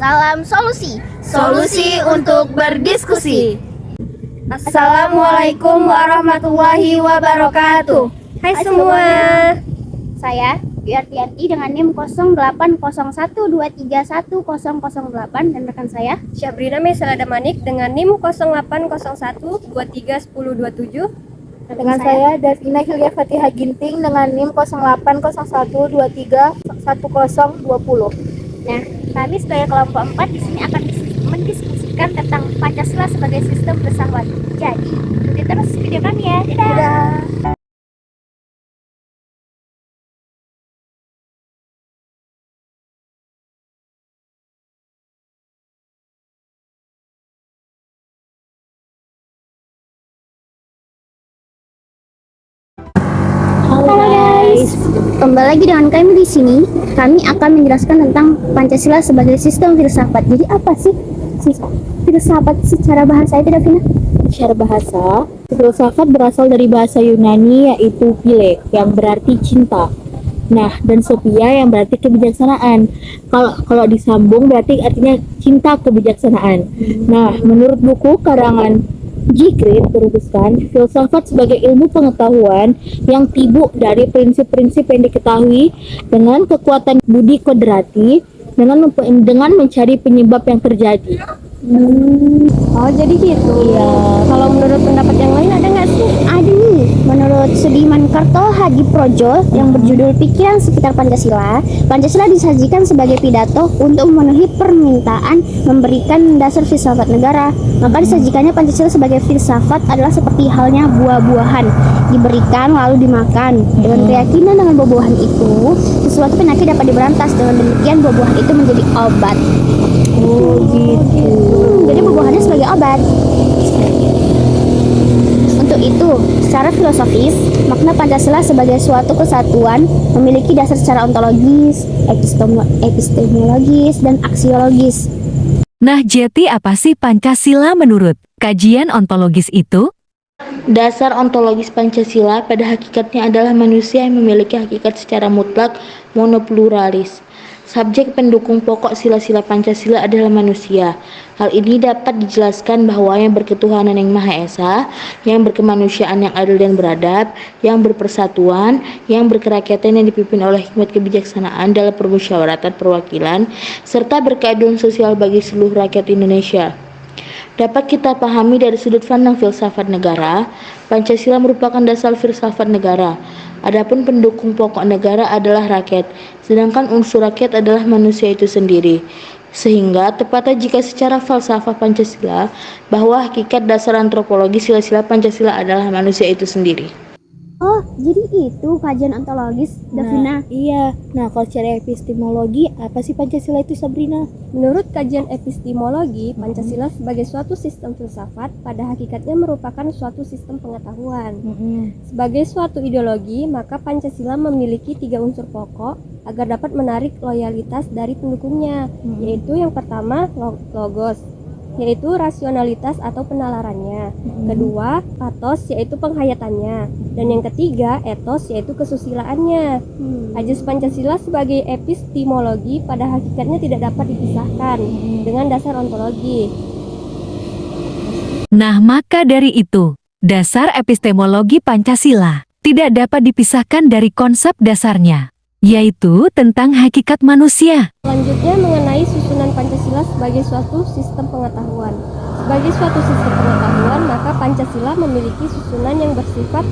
Salam solusi. Solusi untuk berdiskusi. Assalamualaikum warahmatullahi wabarakatuh. Hai semua. Saya Yartianti dengan NIM 0801231008 dan rekan saya Syabrina Mesalada Manik dengan NIM 0801231027. Dengan saya Davina Hilya Fatihah Ginting dengan NIM 0801231020. Nah, kami sebagai kelompok 4 di sini akan mendiskusikan tentang Pancasila sebagai sistem filsafat. Jadi, ikuti terus video kami ya. Dadah. Halo guys, kembali lagi dengan kami di sini. Kami akan menjelaskan tentang Pancasila sebagai sistem filsafat. Jadi apa sih filsafat secara bahasa itu, Davina? Secara bahasa, filsafat berasal dari bahasa Yunani yaitu phile yang berarti cinta. Nah, dan sophia yang berarti kebijaksanaan. Kalau disambung berarti artinya cinta kebijaksanaan. Nah, menurut buku karangan Jikrit merumuskan filsafat sebagai ilmu pengetahuan yang timbul dari prinsip-prinsip yang diketahui dengan kekuatan budi kodrati dengan mencari penyebab yang terjadi. Oh, jadi gitu. Iya. Kalau menurut pendapat yang lain ada nggak sih? Ada nih. Menurut Sudiman Karto Hadi Projo yang berjudul Pikiran Sekitar Pancasila, Pancasila disajikan sebagai pidato untuk memenuhi permintaan memberikan dasar filsafat negara. Maka disajikannya Pancasila sebagai filsafat adalah seperti halnya buah-buahan diberikan lalu dimakan. Dengan keyakinan dengan buah-buahan itu, sesuatu penyakit dapat diberantas. Dengan demikian buah-buahan itu menjadi obat. Oh gitu. Jadi buah-buahannya sebagai obat. Untuk itu, secara filosofis, makna Pancasila sebagai suatu kesatuan memiliki dasar secara ontologis, epistemologis, dan aksiologis. Nah, jadi apa sih Pancasila menurut kajian ontologis itu? Dasar ontologis Pancasila pada hakikatnya adalah manusia yang memiliki hakikat secara mutlak monopluralis. Subjek pendukung pokok sila-sila Pancasila adalah manusia. Hal ini dapat dijelaskan bahwa yang berketuhanan yang Maha Esa, yang berkemanusiaan yang adil dan beradab, yang berpersatuan, yang berkerakyatan yang dipimpin oleh hikmat kebijaksanaan dalam permusyawaratan perwakilan, serta berkeadilan sosial bagi seluruh rakyat Indonesia. Dapat kita pahami dari sudut pandang filsafat negara, Pancasila merupakan dasar filsafat negara. Adapun pendukung pokok negara adalah rakyat, sedangkan unsur rakyat adalah manusia itu sendiri. Sehingga tepatnya jika secara falsafah Pancasila bahwa hakikat dasar antropologi sila-sila Pancasila adalah manusia itu sendiri. Oh, jadi itu kajian ontologis, Davina. Iya. Nah, kalau secara epistemologi, apa sih Pancasila itu, Sabrina? Menurut kajian epistemologi, Pancasila sebagai suatu sistem filsafat pada hakikatnya merupakan suatu sistem pengetahuan. Sebagai suatu ideologi, maka Pancasila memiliki 3 unsur pokok agar dapat menarik loyalitas dari pendukungnya, yaitu yang pertama logos, yaitu rasionalitas atau penalarannya. Kedua, pathos, yaitu penghayatannya. Dan yang ketiga, ethos, yaitu kesusilaannya. Ajas Pancasila sebagai epistemologi pada hakikatnya tidak dapat dipisahkan dengan dasar ontologi. Nah, maka dari itu, dasar epistemologi Pancasila tidak dapat dipisahkan dari konsep dasarnya, yaitu tentang hakikat manusia. Selanjutnya mengenai susunan Pancasila sebagai suatu sistem pengetahuan. Sebagai suatu sistem pengetahuan, maka Pancasila memiliki susunan yang bersifat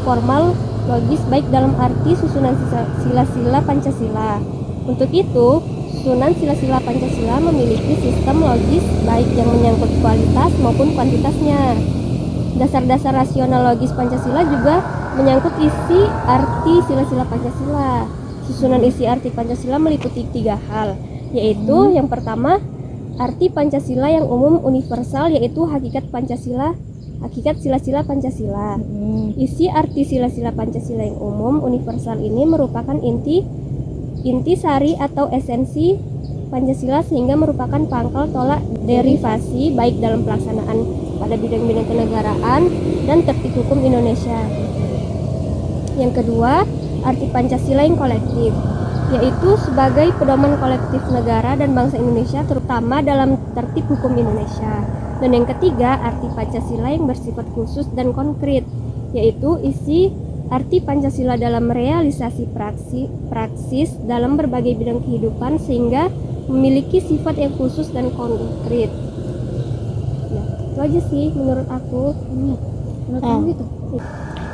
formal, logis, baik dalam arti susunan sila-sila Pancasila. Untuk itu, susunan sila-sila Pancasila memiliki sistem logis baik yang menyangkut kualitas maupun kuantitasnya. Dasar-dasar rasional logis Pancasila juga menyangkut isi arti sila-sila Pancasila. Susunan isi arti Pancasila meliputi 3 hal, yaitu yang pertama, arti Pancasila yang umum universal, yaitu hakikat sila-sila Pancasila. Isi arti sila-sila Pancasila yang umum universal ini merupakan inti sari atau esensi Pancasila, sehingga merupakan pangkal tolak derivasi baik dalam pelaksanaan pada bidang-bidang kenegaraan dan tertib hukum Indonesia. Yang kedua, arti Pancasila yang kolektif. yaitu sebagai pedoman kolektif negara dan bangsa Indonesia terutama dalam tertib hukum Indonesia. Dan yang ketiga, arti Pancasila yang bersifat khusus dan konkret, yaitu isi arti Pancasila dalam realisasi praksis dalam berbagai bidang kehidupan sehingga memiliki sifat yang khusus dan konkret. Nah, itu aja sih menurut aku. Menurut kamu gitu?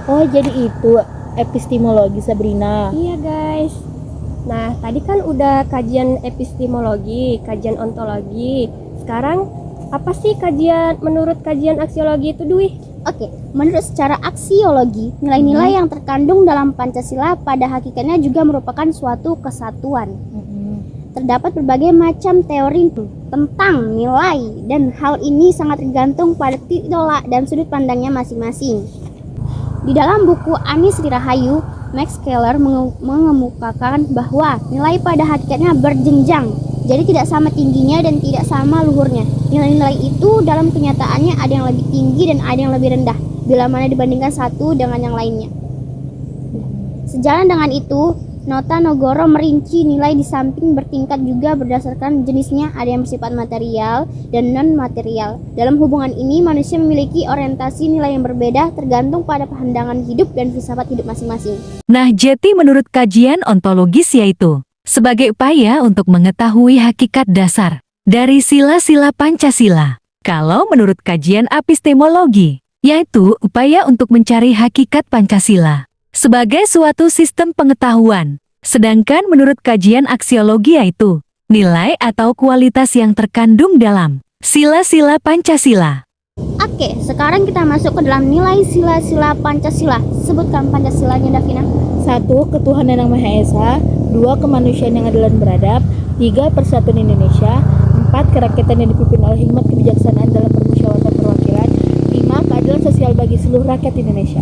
Oh, jadi itu epistemologi, Sabrina. Iya guys. Nah, tadi kan udah kajian epistemologi, kajian ontologi. Sekarang apa sih menurut kajian aksiologi itu, Dwi? Oke, menurut secara aksiologi, nilai-nilai yang terkandung dalam Pancasila pada hakikatnya juga merupakan suatu kesatuan. Terdapat berbagai macam teori tentang nilai dan hal ini sangat tergantung pada tolak dan sudut pandangnya masing-masing. Di dalam buku Ani Sri Rahayu, Max Keller mengemukakan bahwa nilai pada hakikatnya berjenjang, jadi tidak sama tingginya dan tidak sama luhurnya. Nilai-nilai itu dalam kenyataannya ada yang lebih tinggi dan ada yang lebih rendah, bila mana dibandingkan satu dengan yang lainnya. Sejalan dengan itu, Nota Nogoro merinci nilai di samping bertingkat juga berdasarkan jenisnya, ada yang bersifat material dan non-material. Dalam hubungan ini, manusia memiliki orientasi nilai yang berbeda tergantung pada pandangan hidup dan filsafat hidup masing-masing. Nah, jadi menurut kajian ontologis yaitu sebagai upaya untuk mengetahui hakikat dasar dari sila-sila Pancasila. Kalau menurut kajian epistemologi, yaitu upaya untuk mencari hakikat Pancasila sebagai suatu sistem pengetahuan. Sedangkan menurut kajian aksiologi yaitu nilai atau kualitas yang terkandung dalam sila-sila Pancasila. Oke, sekarang kita masuk ke dalam nilai sila-sila Pancasila. Sebutkan Pancasilanya, Davina. 1. Ketuhanan yang Maha Esa. 2. Kemanusiaan yang adil dan beradab. 3. Persatuan Indonesia. 4. Kerakyatan yang dipimpin oleh hikmat kebijaksanaan dalam permusyawaratan perwakilan. 5. Keadilan sosial bagi seluruh rakyat Indonesia.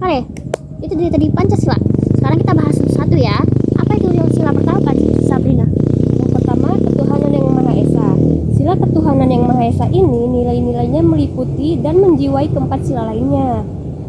Oke, itu dari tadi Pancasila. Sekarang kita bahas satu-satu ya. Apa itu sila pertama, Sabrina? Yang pertama, ketuhanan yang Maha Esa. Sila ketuhanan yang Maha Esa ini nilai-nilainya meliputi dan menjiwai keempat sila lainnya.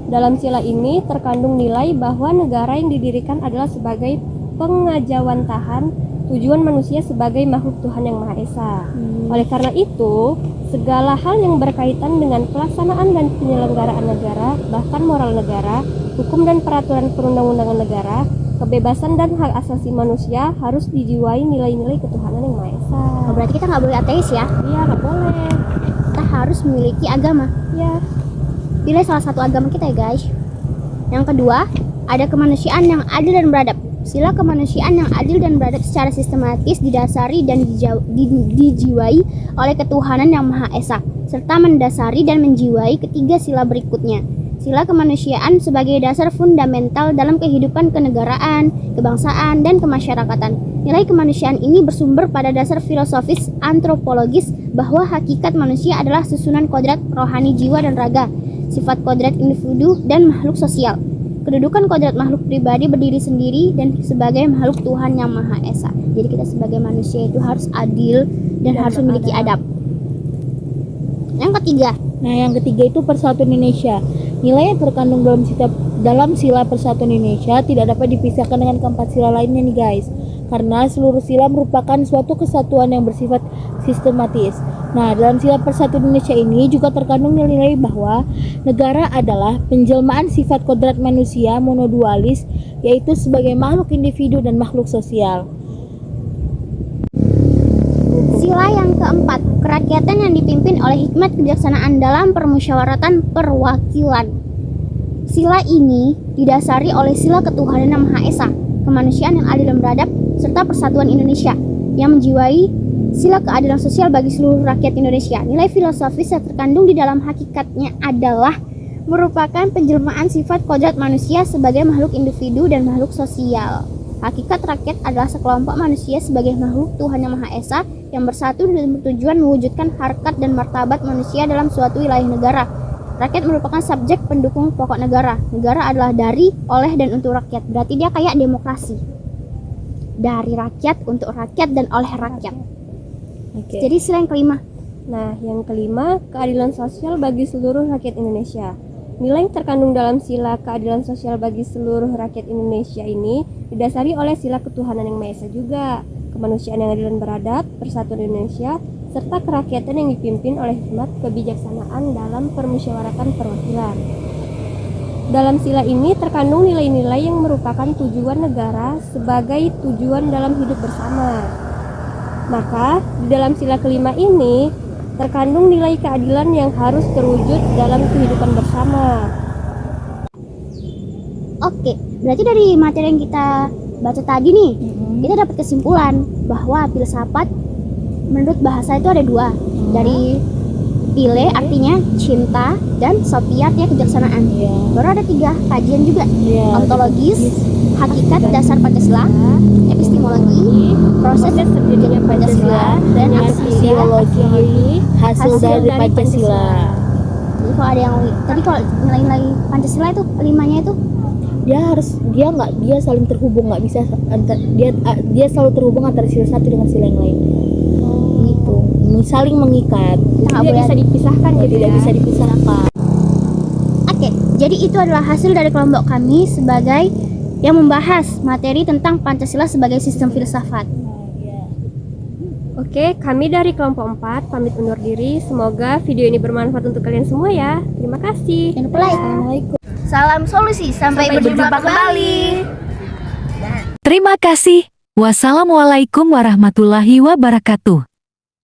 Dalam sila ini terkandung nilai bahwa negara yang didirikan adalah sebagai pengajawantahan tujuan manusia sebagai makhluk Tuhan yang Maha Esa. Oleh karena itu, segala hal yang berkaitan dengan pelaksanaan dan penyelenggaraan negara, bahkan moral negara, hukum dan peraturan perundang-undangan negara, kebebasan dan hak asasi manusia harus dijiwai nilai-nilai ketuhanan yang Maha Esa. Oh, berarti kita nggak boleh ateis ya? Iya, nggak boleh. Kita harus memiliki agama. Ya, Pilih salah satu agama kita ya guys. Yang kedua, ada kemanusiaan yang adil dan beradab. Sila kemanusiaan yang adil dan beradab secara sistematis didasari dan dijiwai oleh ketuhanan yang Maha Esa, serta mendasari dan menjiwai ketiga sila berikutnya. Sila kemanusiaan sebagai dasar fundamental dalam kehidupan kenegaraan, kebangsaan, dan kemasyarakatan. Nilai kemanusiaan ini bersumber pada dasar filosofis antropologis bahwa hakikat manusia adalah susunan kodrat rohani jiwa dan raga, sifat kodrat individu dan makhluk sosial. Kedudukan kodrat makhluk pribadi berdiri sendiri dan sebagai makhluk Tuhan yang Maha Esa. Jadi kita sebagai manusia itu harus adil dan harus memiliki adab. Yang ketiga, Yang ketiga itu Persatuan Indonesia. Nilai yang terkandung dalam sila Persatuan Indonesia tidak dapat dipisahkan dengan keempat sila lainnya nih guys. Karena seluruh sila merupakan suatu kesatuan yang bersifat sistematis. Nah, dalam sila Persatuan Indonesia ini juga terkandung nilai-nilai bahwa negara adalah penjelmaan sifat kodrat manusia monodualis, yaitu sebagai makhluk individu dan makhluk sosial. sila yang keempat, kerakyatan yang dipimpin oleh hikmat kebijaksanaan dalam permusyawaratan perwakilan. Sila ini didasari oleh sila ketuhanan yang Maha Esa, kemanusiaan yang adil dan beradab, serta persatuan Indonesia yang menjiwai sila keadilan sosial bagi seluruh rakyat Indonesia. Nilai filosofis yang terkandung di dalam hakikatnya adalah merupakan penjelmaan sifat kodrat manusia sebagai makhluk individu dan makhluk sosial. Hakikat rakyat adalah sekelompok manusia sebagai makhluk Tuhan yang Maha Esa yang bersatu dan bertujuan mewujudkan harkat dan martabat manusia dalam suatu wilayah negara. Rakyat merupakan subjek pendukung pokok negara. Negara adalah dari, oleh, dan untuk rakyat. Berarti dia kayak demokrasi. Dari rakyat, untuk rakyat, dan oleh rakyat. Oke. Jadi sila yang kelima. Nah, yang kelima, keadilan sosial bagi seluruh rakyat Indonesia. Nilai yang terkandung dalam sila keadilan sosial bagi seluruh rakyat Indonesia ini didasari oleh sila ketuhanan yang Maha Esa juga, kemanusiaan yang adil dan beradab, persatuan Indonesia, serta kerakyatan yang dipimpin oleh hikmat kebijaksanaan dalam permusyawaratan perwakilan. Dalam sila ini terkandung nilai-nilai yang merupakan tujuan negara sebagai tujuan dalam hidup bersama. Maka, di dalam sila kelima ini terkandung nilai keadilan yang harus terwujud dalam kehidupan bersama. Oke, berarti dari materi yang kita baca tadi nih, kita dapat kesimpulan bahwa filsafat menurut bahasa itu ada dua. Dari pile artinya cinta dan sopiat ya kejaksanaan. Baru ada 3 kajian juga. Ontologis, hakikat dasar Pancasila, epistemologi, proses terjadinya Pancasila, dan aksiologi hasil dari Pancasila. Jadi kalau ada yang tadi kalau nilai-nilai Pancasila itu 5-nya itu Dia saling terhubung, nggak bisa dia selalu terhubung antara sila satu dengan sila yang lain. Gitu. Saling mengikat. Tidak bisa dipisahkan gitu Tidak ya. bisa dipisahkan. Oke, jadi itu adalah hasil dari kelompok kami sebagai yang membahas materi tentang Pancasila sebagai sistem filsafat. Oke, kami dari kelompok 4 pamit undur diri. Semoga video ini bermanfaat untuk kalian semua ya. Terima kasih. Jangan lupa like. Salam solusi, sampai berjumpa kembali. Terima kasih. Wassalamualaikum warahmatullahi wabarakatuh.